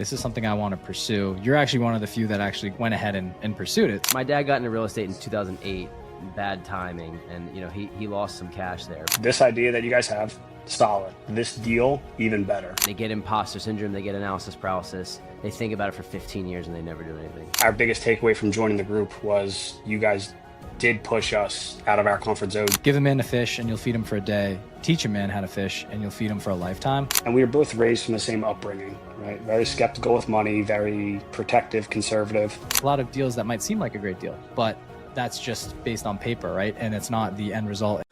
this is something I want to pursue. You're actually one of the few that actually went ahead and pursued it. My dad got into real estate in 2008, bad timing. And, he lost some cash there. This idea that you guys have, solid. This deal, even better. They get imposter syndrome, they get analysis paralysis. They think about it for 15 years and they never do anything. Our biggest takeaway from joining the group was you guys did push us out of our comfort zone. Give a man a fish and you'll feed him for a day. Teach a man how to fish and you'll feed him for a lifetime. And we were both raised from the same upbringing, right? Very skeptical with money, very protective, conservative. A lot of deals that might seem like a great deal, but that's just based on paper, right? And it's not the end result.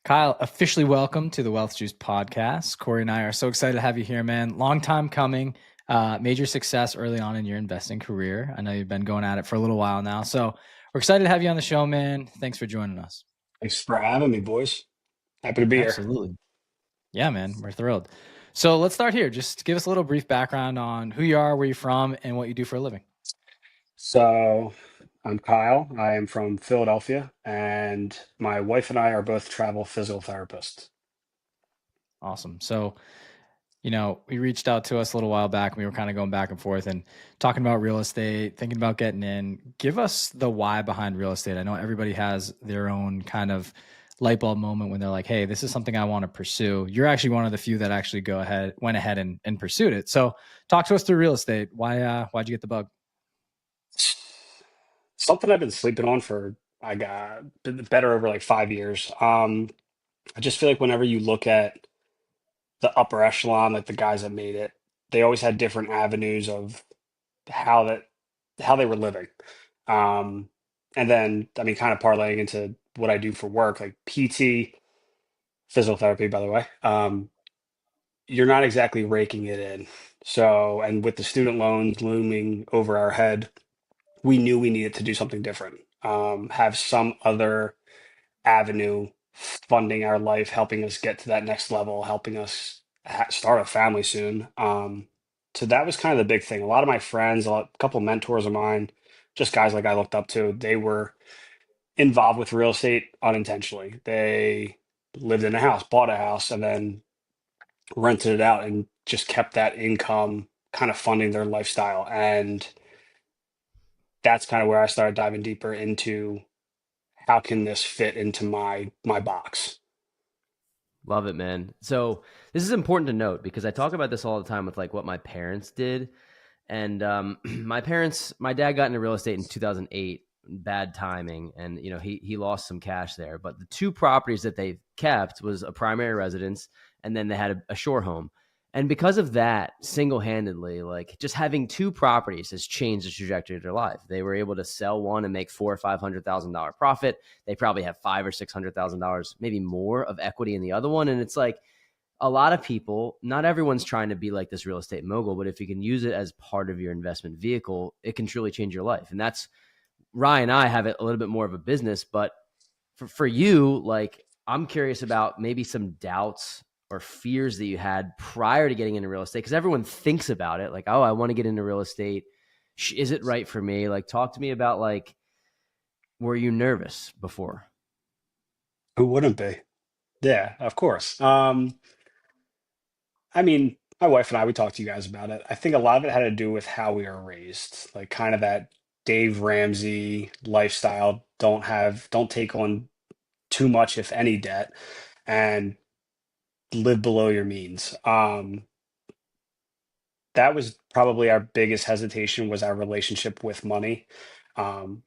Kyle, officially welcome to the Wealth Juice podcast. Corey and I are so excited to have you here, man. Long time coming. Major success early on in your investing career. I know you've been going at it for a little while now. So we're excited to have you on the show, man. Thanks for joining us. Thanks for having me, boys. Happy to be here. Absolutely. Yeah, man. We're thrilled. So let's start here. Just give us a little brief background on who you are, where you're from, and what you do for a living. So I'm Kyle. I am from Philadelphia, and my wife and I are both travel physical therapists. Awesome. So, we reached out to us a little while back and we were kind of going back and forth and talking about real estate, thinking about getting in. Give us the why behind real estate. I know everybody has their own kind of light bulb moment when they're like, hey, this is something I want to pursue. You're actually one of the few that actually went ahead and pursued it. So talk to us through real estate. Why'd you get the bug? Something I've been sleeping on for, I got better over like 5 years. I just feel like whenever you look at the upper echelon, like the guys that made it, they always had different avenues of how they were living. Um, and then, I mean, kind of parlaying into what I do for work, like PT, physical therapy, by the way. You're not exactly raking it in. So, and with the student loans looming over our head, we knew we needed to do something different. Have some other avenue funding our life, helping us get to that next level, helping us start a family soon. So that was kind of the big thing. A lot of my friends, a couple of mentors of mine, just guys like I looked up to, they were involved with real estate unintentionally. They lived in a house, bought a house, and then rented it out and just kept that income kind of funding their lifestyle. And that's kind of where I started diving deeper into how can this fit into my box. Love it, man. So this is important to note because I talk about this all the time with like what my parents did. And my dad got into real estate in 2008, bad timing. And, he lost some cash there. But the two properties that they kept was a primary residence and then they had a shore home. And because of that, single-handedly, like just having two properties has changed the trajectory of their life. They were able to sell one and make $400,000 or $500,000 profit. They probably have $500,000 or $600,000, maybe more of equity in the other one. And it's like a lot of people, not everyone's trying to be like this real estate mogul, but if you can use it as part of your investment vehicle, it can truly change your life. And that's Ryan and I have it a little bit more of a business, but for you, like I'm curious about maybe some doubts or fears that you had prior to getting into real estate? Because everyone thinks about it like, oh, I want to get into real estate. Is it right for me? Like, talk to me about like, were you nervous before? Who wouldn't be? Yeah, of course. I mean, my wife and I, we talked to you guys about it. I think a lot of it had to do with how we were raised, like kind of that Dave Ramsey lifestyle. Don't take on too much, if any, debt, and live below your means. That was probably our biggest hesitation was our relationship with money. Um,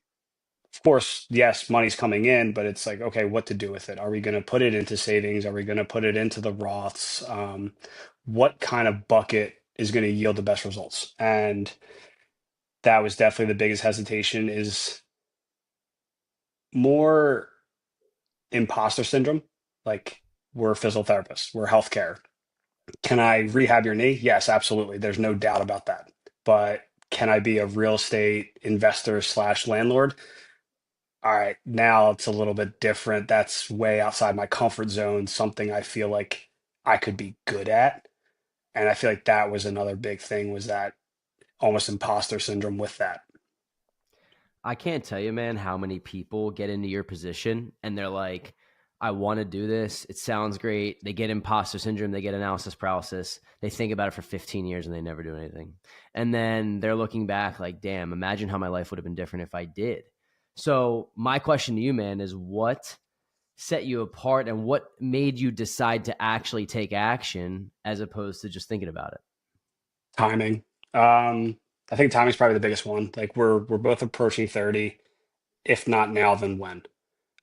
of course, yes, money's coming in, but it's like, okay, what to do with it? Are we going to put it into savings? Are we going to put it into the Roths? What kind of bucket is going to yield the best results? And that was definitely the biggest hesitation is more imposter syndrome. Like we're physical therapists, we're healthcare. Can I rehab your knee? Yes, absolutely. There's no doubt about that. But can I be a real estate investor slash landlord? All right, now it's a little bit different. That's way outside my comfort zone, something I feel like I could be good at. And I feel like that was another big thing was that almost imposter syndrome with that. I can't tell you, man, how many people get into your position and they're like, I want to do this. It sounds great. They get imposter syndrome. They get analysis paralysis. They think about it for 15 years and they never do anything. And then they're looking back like, damn, imagine how my life would have been different if I did. So my question to you, man, is what set you apart and what made you decide to actually take action as opposed to just thinking about it? Timing. I think timing's probably the biggest one. Like we're both approaching 30. If not now, then when?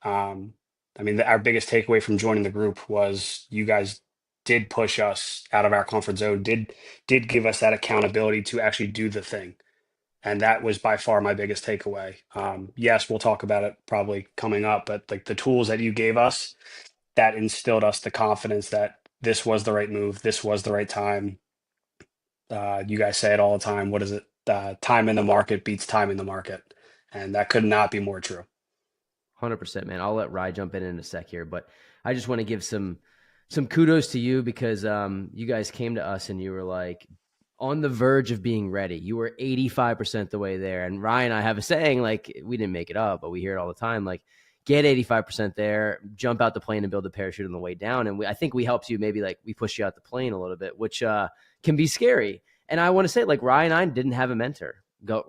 Um, I mean, our biggest takeaway from joining the group was you guys did push us out of our comfort zone, did give us that accountability to actually do the thing. And that was by far my biggest takeaway. Yes, we'll talk about it probably coming up, but like the tools that you gave us, that instilled us the confidence that this was the right move, this was the right time. You guys say it all the time. What is it? Time in the market beats time in the market. And that could not be more true. 100%, man. I'll let Rye jump in a sec here, but I just want to give some kudos to you because you guys came to us and you were like on the verge of being ready. You were 85% the way there. And Rye and I have a saying, like, we didn't make it up, but we hear it all the time, like, get 85% there, jump out the plane and build a parachute on the way down. And I think we helped you, maybe like we pushed you out the plane a little bit, which can be scary. And I want to say, like, Rye and I didn't have a mentor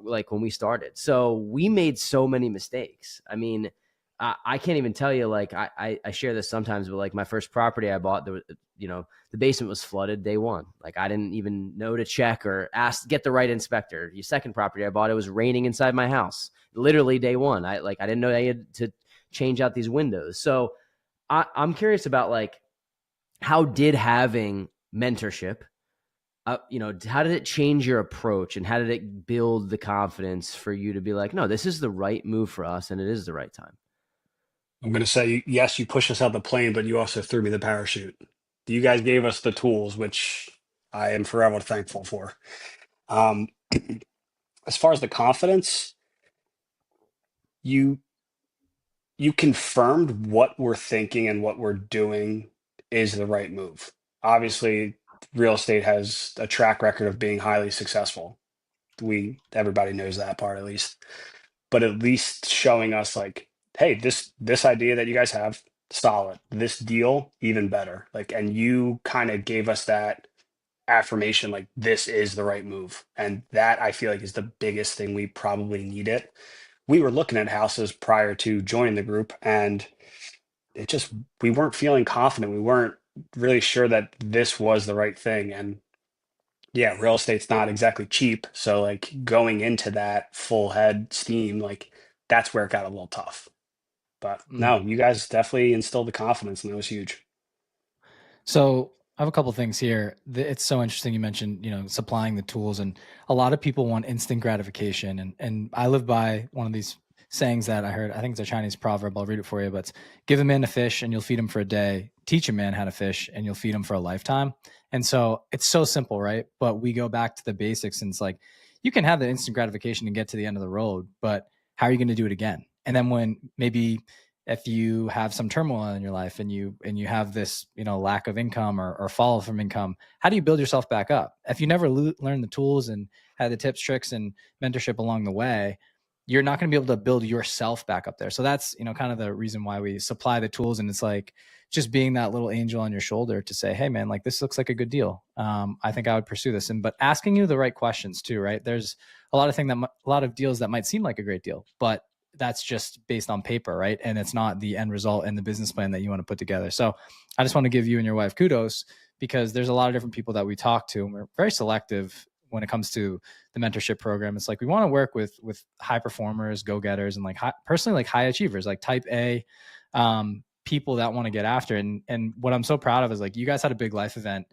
like when we started. So we made so many mistakes. I mean, I can't even tell you, like, I share this sometimes, but like my first property I bought, there was, the basement was flooded day one. Like I didn't even know to check or get the right inspector. The second property I bought, it was raining inside my house, literally day one. I didn't know I had to change out these windows. So I'm curious about like, how did having mentorship, how did it change your approach and how did it build the confidence for you to be like, no, this is the right move for us and it is the right time? I'm going to say, yes, you pushed us out the plane, but you also threw me the parachute. You guys gave us the tools, which I am forever thankful for. Um, as far as the confidence, you you confirmed what we're thinking and what we're doing is the right move. Obviously, real estate has a track record of being highly successful. Everybody knows that part at least. But at least showing us like, hey, this idea that you guys have, solid. This deal, even better. Like, and you kind of gave us that affirmation, like this is the right move. And that I feel like is the biggest thing we probably needed. We were looking at houses prior to joining the group, and it just we weren't feeling confident. We weren't really sure that this was the right thing. And yeah, real estate's not exactly cheap. So like going into that full head steam, like that's where it got a little tough. But Mm. no, you guys definitely instilled the confidence, and it was huge. So I have a couple things here. It's so interesting you mentioned, supplying the tools, and a lot of people want instant gratification. And I live by one of these sayings that I heard. I think it's a Chinese proverb. I'll read it for you, but it's, give a man a fish and you'll feed him for a day. Teach a man how to fish and you'll feed him for a lifetime. And so it's so simple, right? But we go back to the basics, and it's like, you can have the instant gratification and get to the end of the road, but how are you going to do it again? And then when maybe if you have some turmoil in your life and you have this lack of income or fall from income, how do you build yourself back up? If you never learn the tools and had the tips, tricks, and mentorship along the way, you're not going to be able to build yourself back up there. So that's kind of the reason why we supply the tools. And it's like just being that little angel on your shoulder to say, hey man, like this looks like a good deal. I think I would pursue this. But asking you the right questions too, right? There's a lot of deals that might seem like a great deal, but that's just based on paper, right? And it's not the end result and the business plan that you want to put together. So I just want to give you and your wife kudos, because there's a lot of different people that we talk to, and we're very selective when it comes to the mentorship program. It's like we want to work with high performers, go-getters, and like personally like high achievers, like type A people that want to get after. And what I'm so proud of is like you guys had a big life event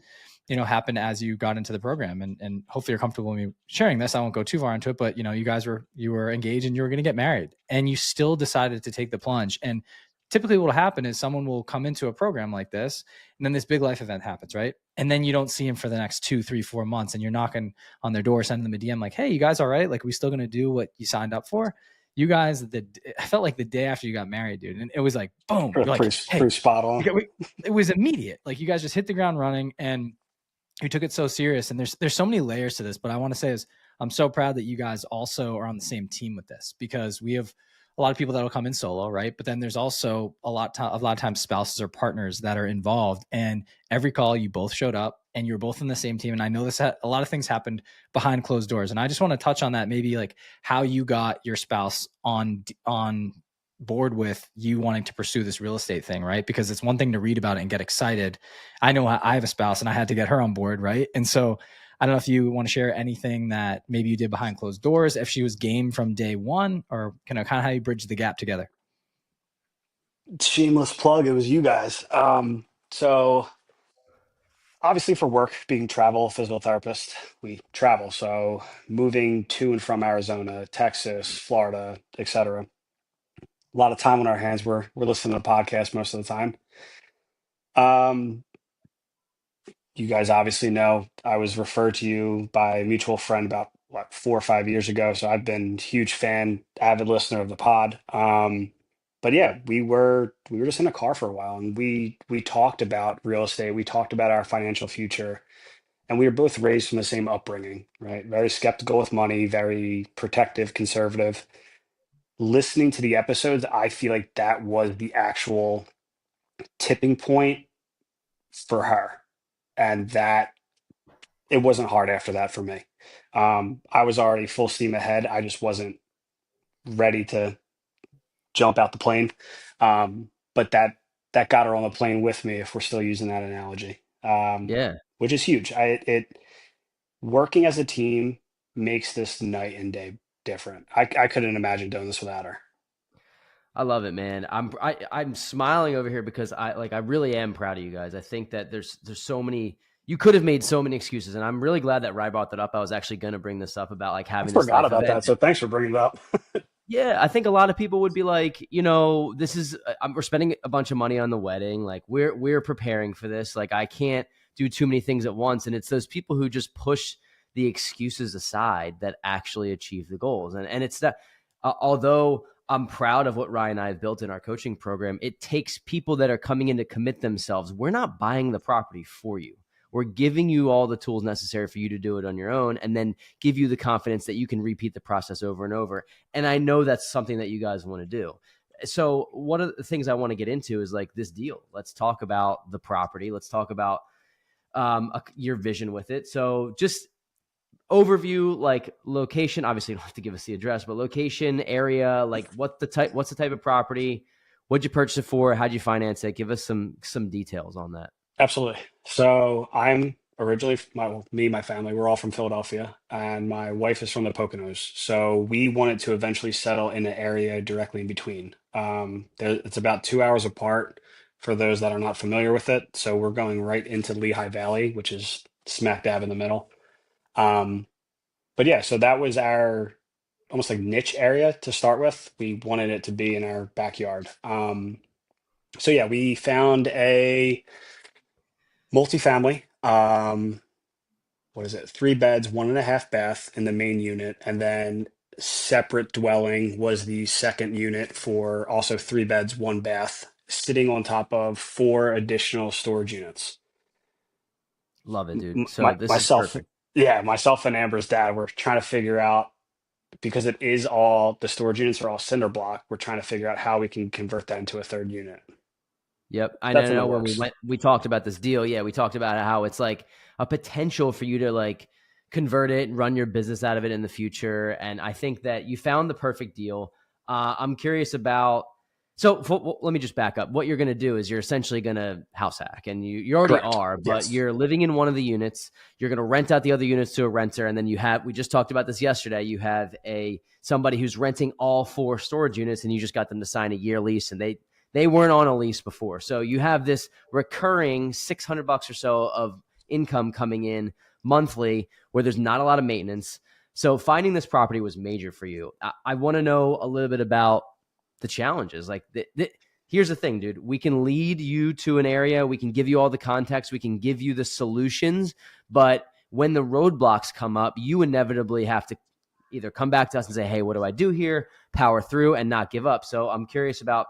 happen as you got into the program, and hopefully you're comfortable with me sharing this. I won't go too far into it, but you were engaged and you were going to get married, and you still decided to take the plunge. And typically what will happen is someone will come into a program like this, and then this big life event happens, right? And then you don't see him for the next 2, 3, 4 months, and you're knocking on their door, sending them a DM like, hey, you guys all right? Like, are we still going to do what you signed up for? You guys, I felt like the day after you got married, dude, and it was like, boom, you're like, hey, Pretty spot on. it was immediate. Like you guys just hit the ground running, and you took it so serious. And there's so many layers to this, but I want to say is I'm so proud that you guys also are on the same team with this, because we have a lot of people that will come in solo, right? But then there's also a lot of times spouses or partners that are involved. And every call, you both showed up and you were both in the same team. And I know a lot of things happened behind closed doors. And I just want to touch on that, maybe like how you got your spouse on board with you wanting to pursue this real estate thing, right? Because it's one thing to read about it and get excited. I know I have a spouse and I had to get her on board, right? And so I don't know if you want to share anything that maybe you did behind closed doors, if she was game from day one, or kind of how you bridge the gap together. Shameless plug, it was you guys. So obviously for work, being travel physical therapist, we travel. So moving to and from Arizona, Texas, Florida, etc. A lot of time on our hands. We're listening to podcasts most of the time. Um, you guys obviously know I was referred to you by a mutual friend about what 4 or 5 years ago. So I've been a huge fan, avid listener of the pod. But yeah, we were just in a car for a while, and we talked about real estate. We talked about our financial future, and we were both raised from the same upbringing, right? Very skeptical with money, very protective, conservative. Listening to the episodes, I feel like that was the actual tipping point for her, and that it wasn't hard after that for me. I was already full steam ahead. I just wasn't ready to jump out the plane. But that got her on the plane with me, if we're still using that analogy, Yeah. which is huge. It working as a team makes this night and day different. I couldn't imagine doing this without her. I love it, man. I'm smiling over here because I really am proud of you guys. I think that there's so many, you could have made so many excuses, and I'm really glad that Rye brought that up. I was actually going to bring this up about like I having this forgot life about event. that, so thanks for bringing it up. Yeah, I think a lot of people would be like, this is we're spending a bunch of money on the wedding. Like we're preparing for this. Like I can't do too many things at once, and it's those people who just push the excuses aside that actually achieve the goals. And it's that although I'm proud of what Ryan and I have built in our coaching program, it takes people that are coming in to commit themselves. We're not buying the property for you. We're giving you all the tools necessary for you to do it on your own, and then give you the confidence that you can repeat the process over and over. And I know that's something that you guys want to do. So one of the things I want to get into is like this deal. Let's talk about the property. Let's talk about your vision with it. So just overview, like location. Obviously, you don't have to give us the address, but location, area, like what's the type of property? What'd you purchase it for? How'd you finance it? Give us some details on that. Absolutely. So I'm originally me and my family, we're all from Philadelphia, and my wife is from the Poconos. So we wanted to eventually settle in an area directly in between. It's about 2 hours apart for those that are not familiar with it. So we're going right into Lehigh Valley, which is smack dab in the middle. Um, but yeah, so that was our almost like niche area to start with. We wanted it to be in our backyard. So yeah, we found a multifamily. What is it? 3 beds, 1.5 bath in the main unit, and then separate dwelling was the second unit for also 3 beds, 1 bath, sitting on top of 4 additional storage units. Love it, dude. M- So My, this is myself, perfect. yeah, myself and Amber's dad were trying to figure out because it is all the storage units are all cinder block. We're trying to figure out how we can convert that into a third unit. Yep. I That's in the know when works. we talked about this deal. Yeah, we talked about how it's like a potential for you to like convert it and run your business out of it in the future. And I think that you found the perfect deal. I'm curious about, let me just back up. What you're going to do is you're essentially going to house hack, and you already Correct. are, but Yes. you're living in one of the units. You're going to rent out the other units to a renter. And then we just talked about this yesterday. You have somebody who's renting all 4 storage units, and you just got them to sign a year lease, and they weren't on a lease before. So you have this recurring $600 or so of income coming in monthly where there's not a lot of maintenance. So finding this property was major for you. I want to know a little bit about the challenges. Like here's the thing, dude. We can lead you to an area. We can give you all the context. We can give you the solutions. But when the roadblocks come up, you inevitably have to either come back to us and say, hey, what do I do here? Power through and not give up. So I'm curious about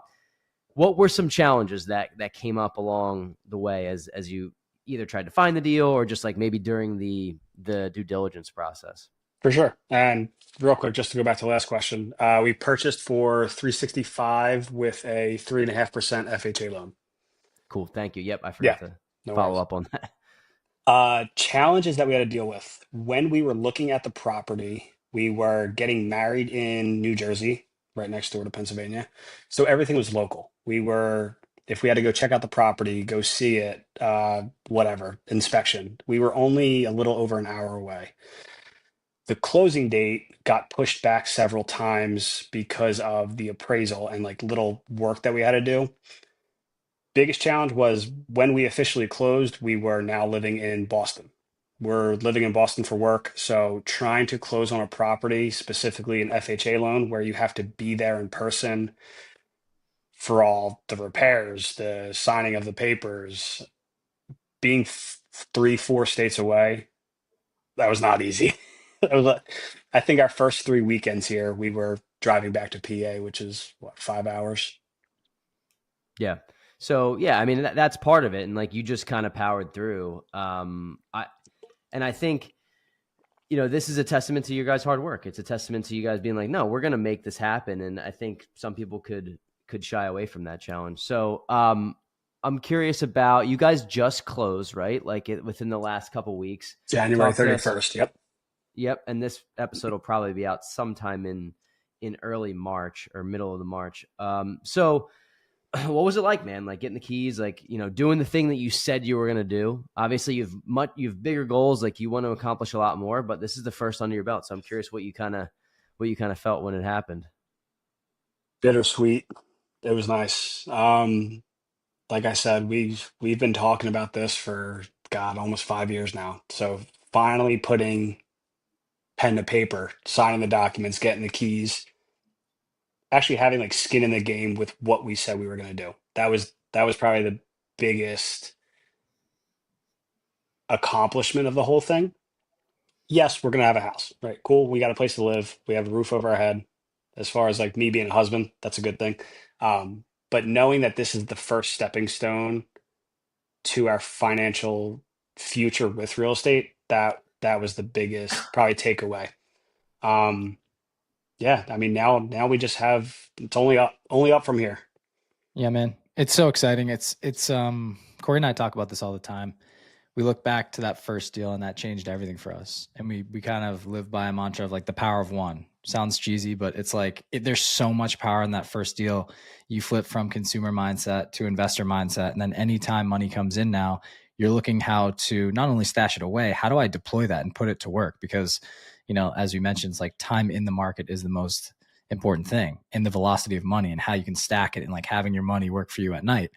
what were some challenges that came up along the way as you either tried to find the deal or just like maybe during the due diligence process? For sure. And real quick, just to go back to the last question, we purchased for 365 with a 3.5% FHA loan. Cool. Thank you. Yep. I Yeah, forgot to no follow worries. up on that. Challenges that we had to deal with when we were looking at the property. We were getting married in New Jersey, right next door to Pennsylvania. So everything was local. If we had to go check out the property, go see it, whatever, inspection, we were only a little over an hour away. The closing date got pushed back several times because of the appraisal and like little work that we had to do. Biggest challenge was when we officially closed, we were now living in Boston. We're living in Boston for work, so trying to close on a property, specifically an FHA loan, where you have to be there in person for all the repairs, the signing of the papers, being 3, 4 states away, that was not easy. That was, I think our first 3 weekends here, we were driving back to PA, which is what, 5 hours? Yeah. So yeah, I mean that's part of it, and like you just kind of powered through. I think this is a testament to your guys' hard work. It's a testament to you guys being like, no, we're gonna make this happen. And I think some people could shy away from that challenge. So I'm curious about, you guys just closed, right? Like within the last couple weeks. January Talk to us. 31st. Yep. Yep. And this episode will probably be out sometime in early March or middle of the March. So what was it like, man? Like getting the keys, like, doing the thing that you said you were going to do. Obviously you've bigger goals, like you want to accomplish a lot more, but this is the first under your belt. So I'm curious what you kind of felt when it happened. Bittersweet. It was nice. Like I said, we've been talking about this for God, almost 5 years now. So finally putting pen to paper, signing the documents, getting the keys, actually having like skin in the game with what we said we were going to do. That was probably the biggest accomplishment of the whole thing. Yes, we're going to have a house, right? Cool. We got a place to live. We have a roof over our head. As far as like me being a husband, that's a good thing. But knowing that this is the first stepping stone to our financial future with real estate, that was the biggest probably takeaway. Um, yeah, I mean now we just have, it's only up from here. Yeah, man. It's so exciting. It's Corey and I talk about this all the time. We look back to that first deal and that changed everything for us. And we kind of live by a mantra of like the power of one. Sounds cheesy, but it's like there's so much power in that first deal. You flip from consumer mindset to investor mindset. And then anytime money comes in now, you're looking how to not only stash it away, how do I deploy that and put it to work? Because, as we mentioned, it's like time in the market is the most important thing, and the velocity of money and how you can stack it and like having your money work for you at night.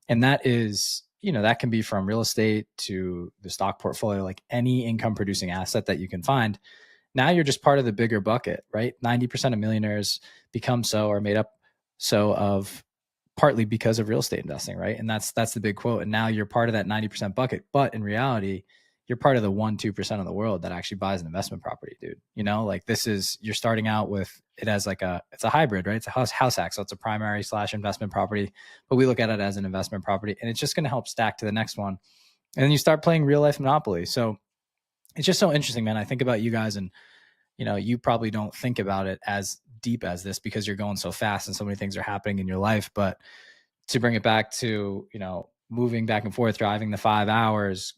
And that is, that can be from real estate to the stock portfolio, like any income producing asset that you can find. Now you're just part of the bigger bucket, right? 90% of millionaires become so or made up so of partly because of real estate investing, right? And that's the big quote. And now you're part of that 90% bucket. But in reality, you're part of the 1-2% of the world that actually buys an investment property, dude. Like you're starting out with it as it's a hybrid, right? It's a house hack. So it's a primary / investment property, but we look at it as an investment property, and it's just going to help stack to the next one. And then you start playing real life Monopoly. So it's just so interesting, man. I think about you guys, and you probably don't think about it as deep as this because you're going so fast and so many things are happening in your life. But to bring it back to, moving back and forth, driving the 5 hours,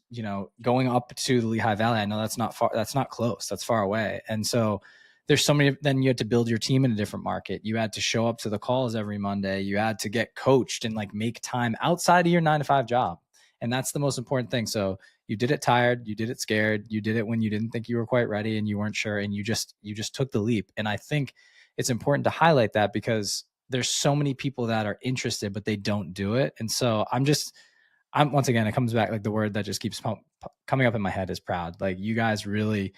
going up to the Lehigh Valley, I know that's not far, that's not close, that's far away. And so there's so many, then you had to build your team in a different market. You had to show up to the calls every Monday. You had to get coached and like make time outside of your 9 to 5 job. And that's the most important thing. So you did it tired, you did it scared, you did it when you didn't think you were quite ready and you weren't sure, and you just took the leap. And I think it's important to highlight that because there's so many people that are interested, but they don't do it. And so I'm once again, it comes back, like the word that just keeps coming up in my head is proud. Like you guys really,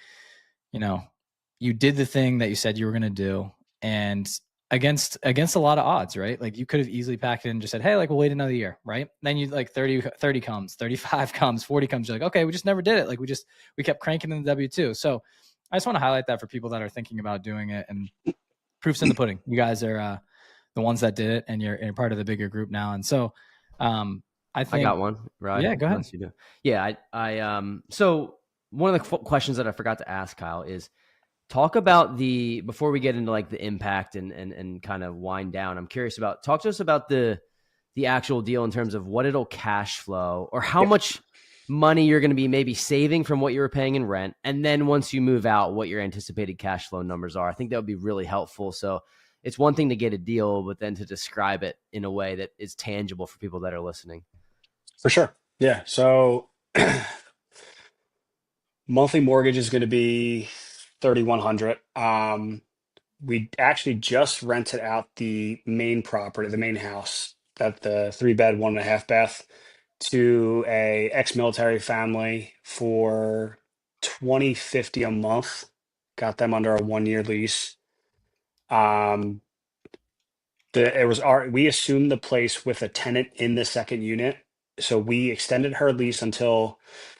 you did the thing that you said you were going to do, and against a lot of odds, right? Like you could have easily packed it in and just said, hey, like we'll wait another year, right? Then you like 30 comes, 35 comes, 40 comes. You're like, okay, we just never did it. Like we kept cranking in the W2. So I just want to highlight that for people that are thinking about doing it, and proof's in the pudding. You guys are the ones that did it, and you're part of the bigger group now. And so I think I got one, right? Yeah, go ahead. Unless you do. Yeah, so one of the questions that I forgot to ask, Kyle, is talk about before we get into like the impact and kind of wind down, I'm curious talk to us about the actual deal in terms of what it'll cash flow or how Yeah, much money you're going to be maybe saving from what you were paying in rent. And then once you move out, what your anticipated cash flow numbers are. I think that would be really helpful. So it's one thing to get a deal, but then to describe it in a way that is tangible for people that are listening. for sure. Yeah. So monthly mortgage is going to be 3,100. We actually just rented out the main property, the main house, that the 3 bed, 1.5 bath, to a ex-military family for 2050 a month. Got them under a 1 year lease. Um, we assumed the place with a tenant in the second unit, so we extended her lease until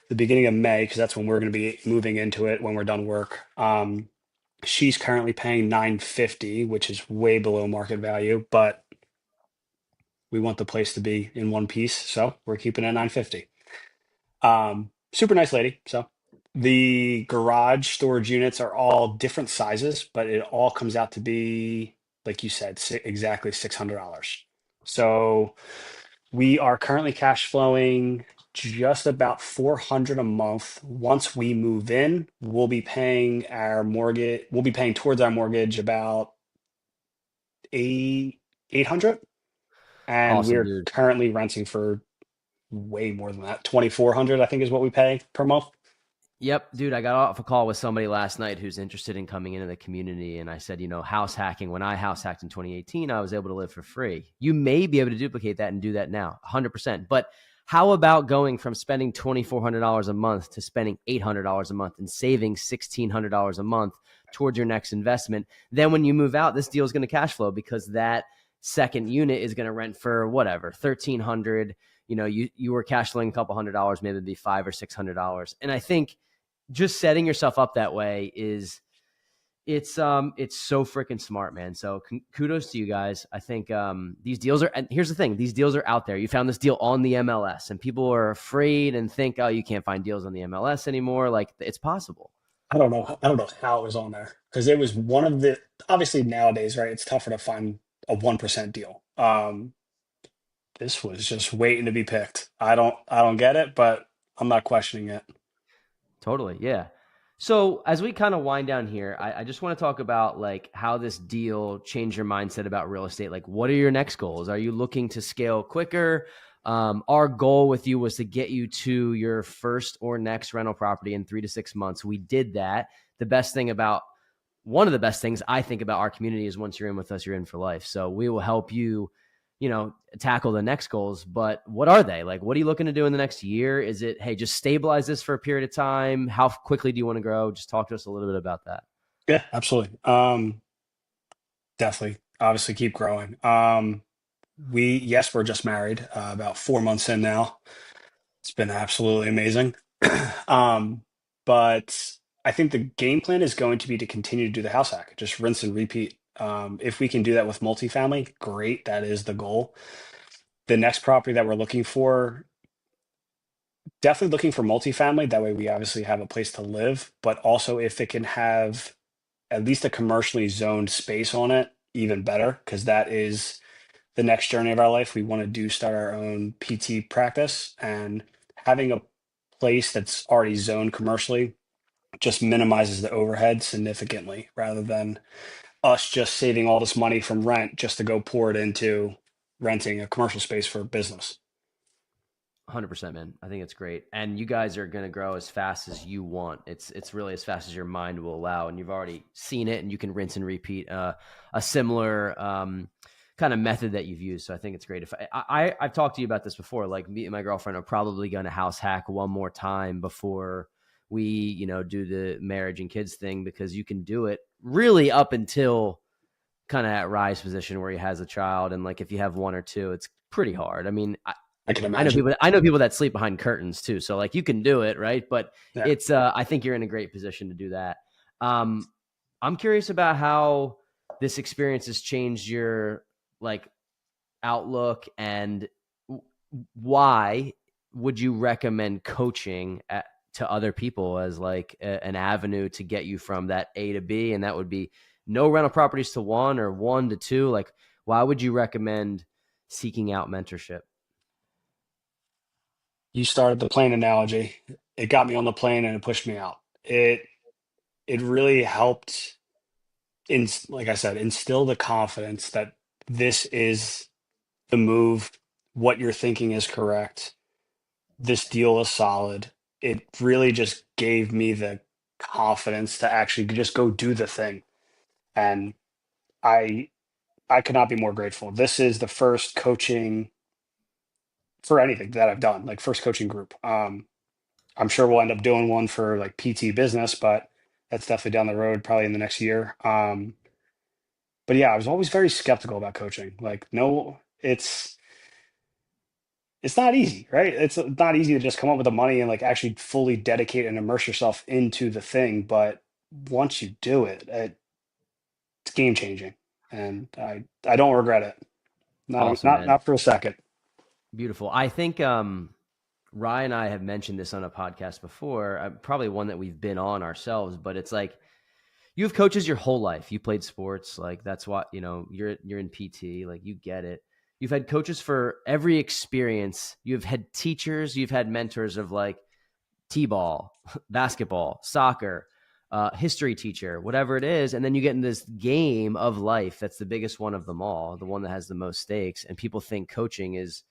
the beginning of May because that's when we're going to be moving into it when we're done work. She's currently paying 950, which is way below market value, but we want the place to be in one piece, so we're keeping it at 950. Super nice lady. So the garage storage units are all different sizes, but it all comes out to be, like you said, exactly $600. So we are currently cash flowing just about 400 a month. Once we move in, we'll be paying our mortgage. We'll be paying towards our mortgage about eight 800, and Awesome, we're dude. currently renting for way more than that. 2,400, I think, is what we pay per month. Yep, dude, I got off a call with somebody last night who's interested in coming into the community. And I said, house hacking, when I house hacked in 2018, I was able to live for free. You may be able to duplicate that and do that now, 100%. But how about going from spending $2,400 a month to spending $800 a month and saving $1,600 a month towards your next investment? Then when you move out, this deal is going to cash flow because that second unit is going to rent for whatever, $1,300. You were cash flowing a couple $100, maybe it'd be $500 or $600. And I think just setting yourself up that way it's so freaking smart, man. So kudos to you guys. I think these deals and here's the thing, these deals are out there. You found this deal on the MLS and people are afraid and think, oh, you can't find deals on the MLS anymore. Like, it's possible. I don't know how it was on there because it was one of the, obviously nowadays, right? It's tougher to find a 1% deal. This was just waiting to be picked. I don't get it, but I'm not questioning it. Totally. Yeah. So as we kind of wind down here, I just want to talk about like how this deal changed your mindset about real estate. Like, what are your next goals? Are you looking to scale quicker? Our goal with you was to get you to your first or next rental property in 3 to 6 months. We did that. One of the best things I think about our community is once you're in with us, you're in for life. So we will help you, tackle the next goals. But what are they? Like, what are you looking to do in the next year? Is it, hey, just stabilize this for a period of time? How quickly do you want to grow? Just talk to us a little bit about that. Yeah, absolutely. Definitely. Obviously, keep growing. Yes, we're just married, about 4 months in now. It's been absolutely amazing. um, but I think the game plan is going to be to continue to do the house hack, just rinse and repeat. If we can do that with multifamily, great. That is the goal. The next property that we're looking for, definitely looking for multifamily. That way, we obviously have a place to live, but also if it can have at least a commercially zoned space on it, even better, because that is the next journey of our life. We want to start our own PT practice, and having a place that's already zoned commercially just minimizes the overhead significantly rather than us just saving all this money from rent just to go pour it into renting a commercial space for business. 100%, man. I think it's great. And you guys are going to grow as fast as you want. It's really as fast as your mind will allow. And you've already seen it and you can rinse and repeat a similar kind of method that you've used. So I think it's great. If I've talked to you about this before, like me and my girlfriend are probably going to house hack one more time before we, do the marriage and kids thing, because you can do it really up until kind of at Rye's position where he has a child. And like, if you have one or two, it's pretty hard. I mean, I can I know imagine. people. I know people that sleep behind curtains too. So like, you can do it, right? But Yeah. it's. I think you're in a great position to do that. Um, I'm curious about how this experience has changed your like outlook, and why would you recommend coaching to other people as like an avenue to get you from that A to B. And that would be no rental properties to one or one to two. Like, why would you recommend seeking out mentorship? You started the plane analogy. It got me on the plane and it pushed me out. It really helped in, like I said, instill the confidence that this is the move. What you're thinking is correct. This deal is solid. It really just gave me the confidence to actually just go do the thing. And I I could not be more grateful. This is the first coaching for anything that I've done, like first coaching group. I'm sure we'll end up doing one for like PT business, but that's definitely down the road, probably in the next year. But yeah, I was always very skeptical about coaching. Like, no, it's not easy, right? It's not easy to just come up with the money and like actually fully dedicate and immerse yourself into the thing. But once you do it, it's game changing, and I don't regret it. Not Awesome, not man. not for a second. Beautiful. I think Ryan and I have mentioned this on a podcast before, probably one that we've been on ourselves, but it's like you have coaches your whole life. You played sports, like that's what, you're in PT, like you get it. You've had coaches for every experience. You've had teachers, you've had mentors of like T-ball, basketball, soccer, history teacher, whatever it is. And then you get in this game of life. That's the biggest one of them all, the one that has the most stakes. And people think coaching is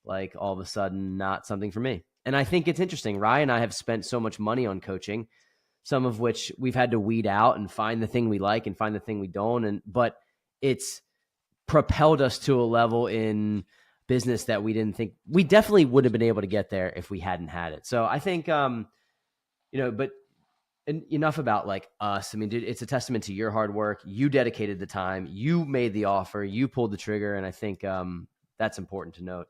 like all of a sudden not something for me. And I think it's interesting. Ryan and I have spent so much money on coaching, some of which we've had to weed out and find the thing we like and find the thing we don't. But it's propelled us to a level in business that we didn't think we definitely would have been able to get there if we hadn't had it. So I think, but enough about like us. I mean, dude, it's a testament to your hard work. You dedicated the time, you made the offer, you pulled the trigger. And I think that's important to note.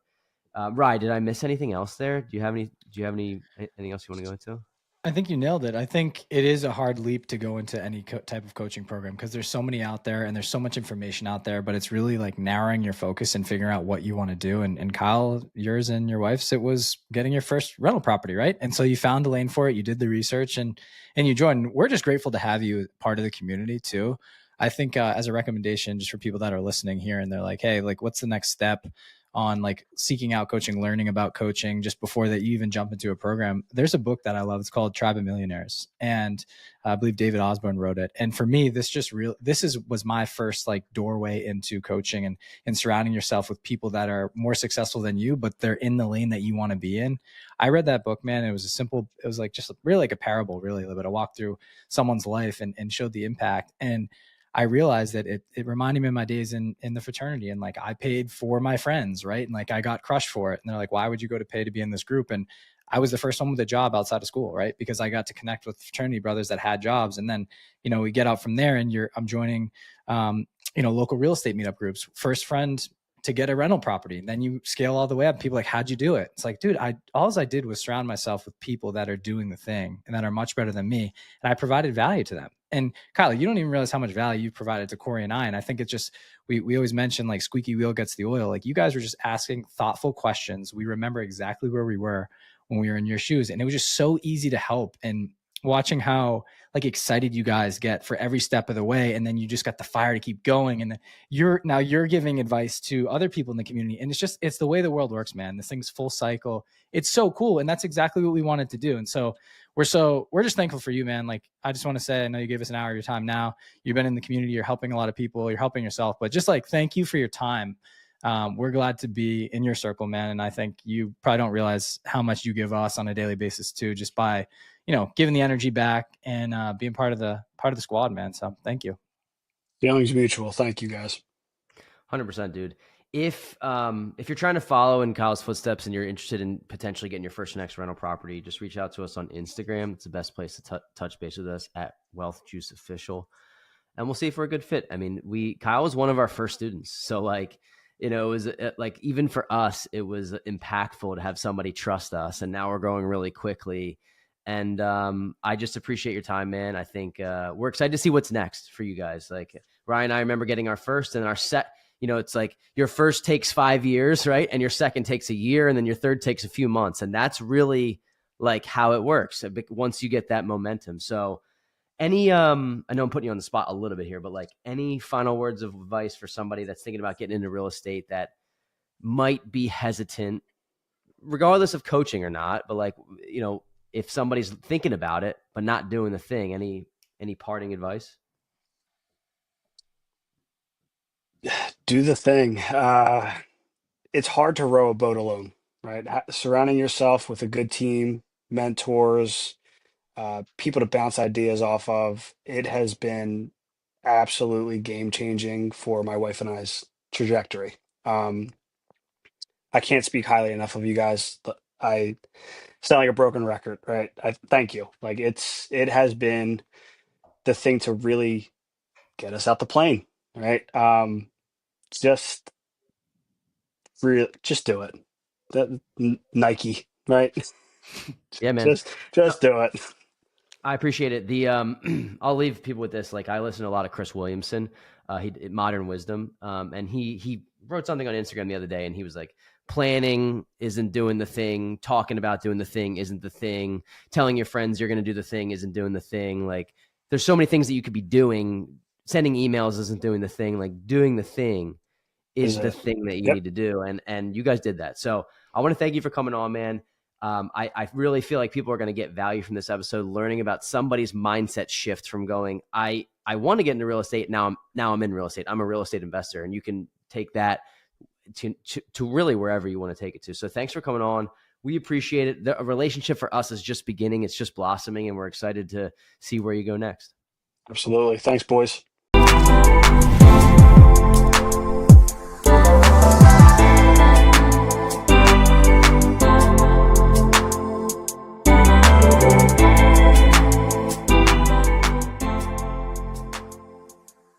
Ryan, did I miss anything else there? Do you have anything else you want to go into? I think you nailed it. I think it is a hard leap to go into any type of coaching program because there's so many out there and there's so much information out there, but it's really like narrowing your focus and figuring out what you want to do. And Kyle, yours and your wife's, it was getting your first rental property, right? And so you found a lane for it, you did the research and you joined. We're just grateful to have you part of the community too. I think as a recommendation, just for people that are listening here and they're like, hey, like what's the next step on like seeking out coaching, learning about coaching just before that you even jump into a program. There's a book that I love. It's called Tribe of Millionaires. And I believe David Osborne wrote it. And for me, was my first like doorway into coaching and surrounding yourself with people that are more successful than you, but they're in the lane that you want to be in. I read that book, man. It was like just really like a parable, really, but I walked through someone's life and showed the impact. And I realized that it reminded me of my days in the fraternity. And like, I paid for my friends, right? And like, I got crushed for it. And they're like, why would you go to pay to be in this group? And I was the first one with a job outside of school, right? Because I got to connect with fraternity brothers that had jobs. And then, we get out from there and I'm joining, local real estate meetup groups, first friend to get a rental property. And then you scale all the way up. People are like, how'd you do it? It's like, dude, all I did was surround myself with people that are doing the thing and that are much better than me. And I provided value to them. And Kyle, you don't even realize how much value you provided to Corey and I. And I think it's just, we always mention like squeaky wheel gets the oil. Like you guys were just asking thoughtful questions. We remember exactly where we were when we were in your shoes. And it was just so easy to help. And watching how like excited you guys get for every step of the way. And then you just got the fire to keep going. And you're giving advice to other people in the community. And it's the way the world works, man. This thing's full cycle. It's so cool. And that's exactly what we wanted to do. And so we're just thankful for you, man. Like, I just want to say, I know you gave us an hour of your time now. You've been in the community, you're helping a lot of people, you're helping yourself, but just like, thank you for your time. We're glad to be in your circle, man. And I think you probably don't realize how much you give us on a daily basis too, just by, giving the energy back and being part of the squad, man. So thank you. Feelings mutual. Thank you, guys. 100%, dude. If you're trying to follow in Kyle's footsteps and you're interested in potentially getting your first next rental property, just reach out to us on Instagram. It's the best place to touch base with us at Wealth Juice Official, and we'll see if we're a good fit. I mean, Kyle was one of our first students, so like, it was like even for us, it was impactful to have somebody trust us, and now we're growing really quickly. And I just appreciate your time, man. I think we're excited to see what's next for you guys. Like Ryan and I remember getting our first and our set. It's like your first takes 5 years, right? And your second takes a year, and then your third takes a few months. And that's really like how it works once you get that momentum. So any, I know I'm putting you on the spot a little bit here, but like any final words of advice for somebody that's thinking about getting into real estate that might be hesitant, regardless of coaching or not, but like, if somebody's thinking about it, but not doing the thing, any parting advice? Do the thing. It's hard to row a boat alone, right? Surrounding yourself with a good team, mentors, people to bounce ideas off of. It has been absolutely game changing for my wife and I's trajectory. Um, I can't speak highly enough of you guys. I sound like a broken record, right? I thank you. Like it has been the thing to really get us out the plane, right? Just just do it. Nike, right? Yeah, man. Just do it. I appreciate it. The I'll leave people with this. Like I listen to a lot of Chris Williamson, he Modern Wisdom, and he wrote something on Instagram the other day, and he was like, planning isn't doing the thing, talking about doing the thing isn't the thing, telling your friends you're going to do the thing isn't doing the thing. Like there's so many things that you could be doing. Sending emails isn't doing the thing. Like doing the thing is the thing that you Yep. need to do, and you guys did that. So I want to thank you for coming on, man. I really feel like people are going to get value from this episode, learning about somebody's mindset shift from going, I want to get into real estate. Now I'm in real estate. I'm a real estate investor, and you can take that to really wherever you want to take it to. So thanks for coming on. We appreciate it. The relationship for us is just beginning. It's just blossoming, and we're excited to see where you go next. Absolutely. Thanks, boys.